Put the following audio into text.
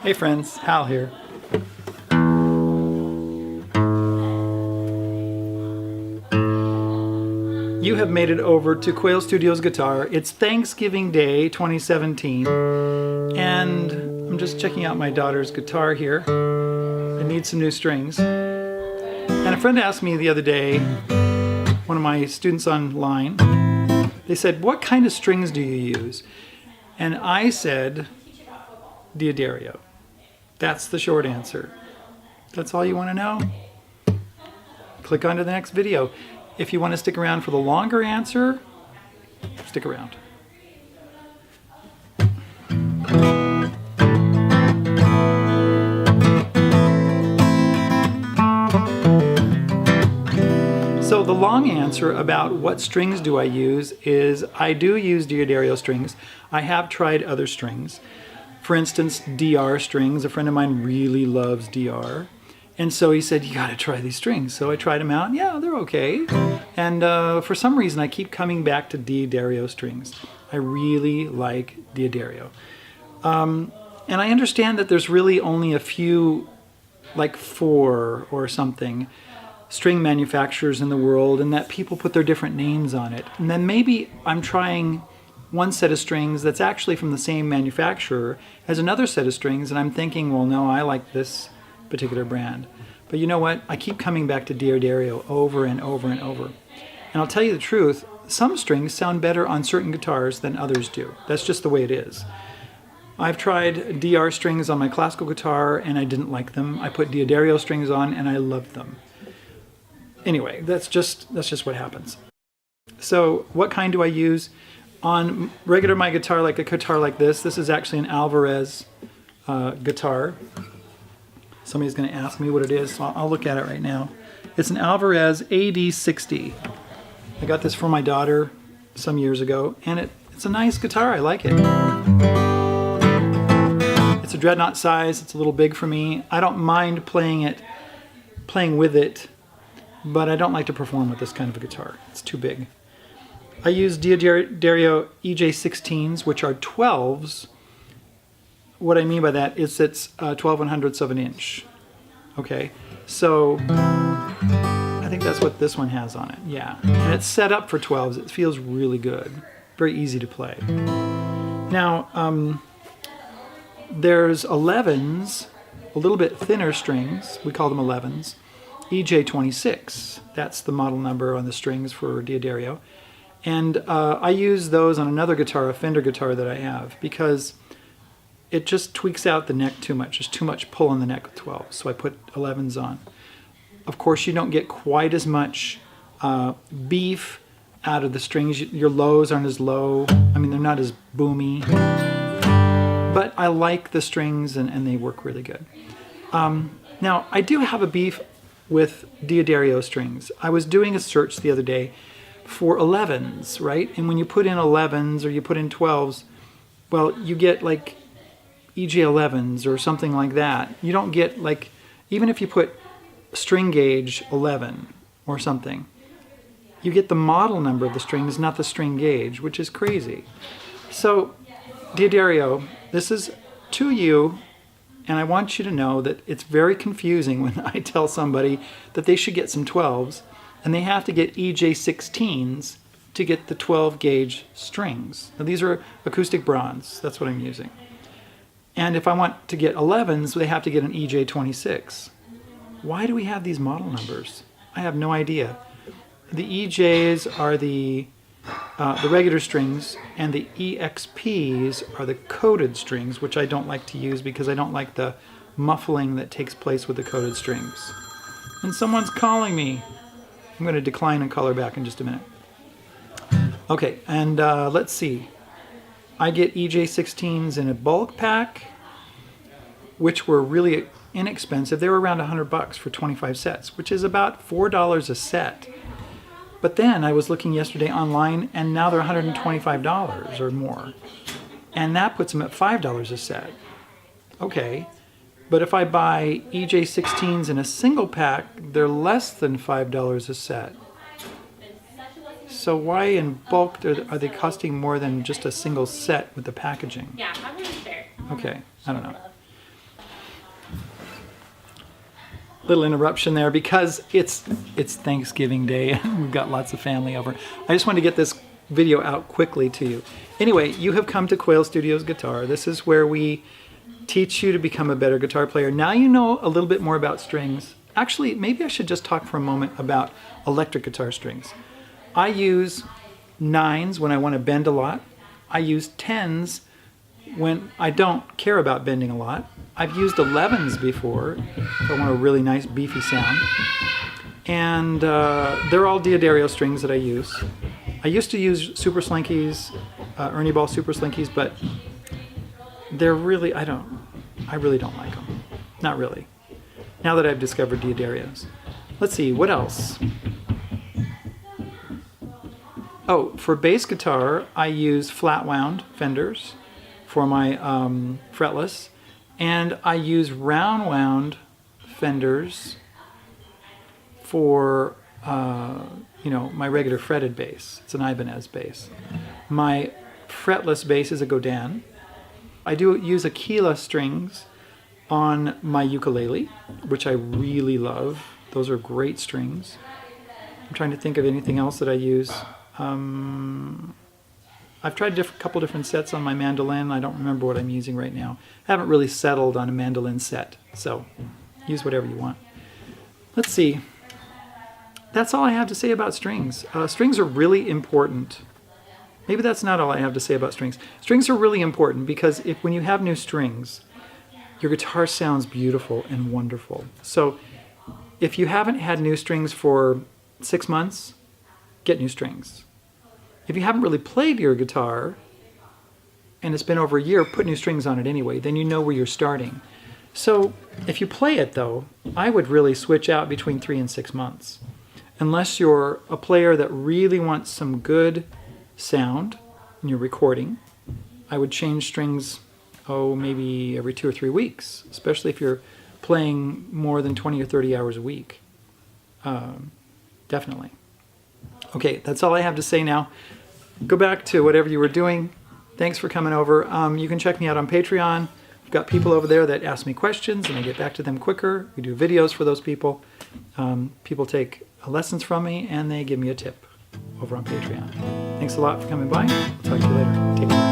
Hey friends, Hal here. You have made it over to Quail Studios Guitar. It's Thanksgiving Day 2017 and I'm just checking out my daughter's guitar here. I need some new strings. And a friend asked me the other day, one of my students online, they said, what kind of strings do you use? And I said, DAddario. That's the short answer. That's all you want to know? Click on to the next video. If you want to stick around for the longer answer, stick around. So the long answer about what strings do I use is I do use DAddario strings. I have tried other strings. For instance, DR strings. A friend of mine really loves DR. And so he said, you got to try these strings. So I tried them out. Yeah, they're okay. And for some reason, I keep coming back to DAddario strings. I really like DAddario. And I understand that there's really only a few, like 4 or something, string manufacturers in the world, and that people put their different names on it. And then maybe I'm trying one set of strings that's actually from the same manufacturer as another set of strings, and I'm thinking, well, no, I like this particular brand. But you know what? I keep coming back to DAddario over and over and over. And I'll tell you the truth, some strings sound better on certain guitars than others do. That's just the way it is. I've tried DR strings on my classical guitar and I didn't like them. I put DAddario strings on and I loved them. Anyway, that's just what happens. So what kind do I use? On my guitar, like a guitar like this is actually an Alvarez guitar. Somebody's going to ask me what it is, so I'll look at it right now. It's an Alvarez AD60. I got this for my daughter some years ago, and it's a nice guitar. I like it. It's a dreadnought size. It's a little big for me. I don't mind playing with it, but I don't like to perform with this kind of a guitar. It's too big. I use DAddario EJ16s, which are 12s. What I mean by that is it's 12/100ths of an inch. Okay, so I think that's what this one has on it. Yeah, and it's set up for 12s. It feels really good. Very easy to play. Now, there's 11s, a little bit thinner strings. We call them 11s. EJ26. That's the model number on the strings for DAddario. And I use those on another guitar, a Fender guitar that I have, because it just tweaks out the neck too much. There's too much pull on the neck with 12, so I put 11s on. Of course, you don't get quite as much beef out of the strings. Your lows aren't as low. I mean, they're not as boomy. But I like the strings, and they work really good. Now, I do have a beef with DAddario strings. I was doing a search the other day for 11s, right? And when you put in 11s or you put in 12s, well, you get like EJ11s or something like that. You don't get, like, even if you put string gauge 11 or something, you get the model number of the strings, not the string gauge, which is crazy. So, DAddario, this is to you, and I want you to know that it's very confusing when I tell somebody that they should get some 12s, and they have to get EJ16s to get the 12 gauge strings. Now these are acoustic bronze, that's what I'm using. And if I want to get 11s, they have to get an EJ26. Why do we have these model numbers? I have no idea. The EJs are the regular strings, and the EXPs are the coded strings, which I don't like to use because I don't like the muffling that takes place with the coded strings. And someone's calling me. I'm going to decline and call her back in just a minute. Okay, and let's see. I get EJ16s in a bulk pack, which were really inexpensive. They were around $100 for 25 sets, which is about $4 a set. But then I was looking yesterday online, and now they're $125 or more. And that puts them at $5 a set. Okay, but if I buy EJ16s in a single pack, they're less than $5 a set. So why in bulk are they costing more than just a single set with the packaging? Yeah, I'm really sure. Okay, I don't know. little interruption there because it's Thanksgiving Day and we've got lots of family over. I just wanted to get this video out quickly to you. Anyway, you have come to Quail Studios Guitar. This is where we teach you to become a better guitar player. Now you know a little bit more about strings. Actually, maybe I should just talk for a moment about electric guitar strings. I use 9s when I want to bend a lot. I use 10s when I don't care about bending a lot. I've used 11s before if I want a really nice beefy sound. And they're all DAddario strings that I use. I used to use Super Slinkies, Ernie Ball Super Slinkies, but they're really, I really don't like them. Not really. Now that I've discovered DAddarios. Let's see, what else? Oh, for bass guitar, I use flat wound Fenders for my fretless, and I use round wound Fenders for you know, my regular fretted bass. It's an Ibanez bass. My fretless bass is a Godin. I do use Aquila strings on my ukulele, which I really love. Those are great strings. I'm trying to think of anything else that I use. I've tried a couple different sets on my mandolin. I don't remember what I'm using right now. I haven't really settled on a mandolin set, so use whatever you want. Let's see. That's all I have to say about strings. Strings are really important. Maybe that's not all I have to say about strings. Strings are really important because when you have new strings, your guitar sounds beautiful and wonderful. So if you haven't had new strings for 6 months, get new strings. If you haven't really played your guitar and it's been over a year, put new strings on it anyway. Then you know where you're starting. So if you play it though, I would really switch out between 3 and 6 months. Unless you're a player that really wants some good sound in your recording, I would change strings, maybe every 2 or 3 weeks, especially if you're playing more than 20 or 30 hours a week. Definitely. Okay, that's all I have to say now. Go back to whatever you were doing. Thanks for coming over. You can check me out on Patreon. I've got people over there that ask me questions and I get back to them quicker. We do videos for those people. People take lessons from me and they give me a tip over on Patreon. Thanks a lot for coming by. Talk to you later. Take care.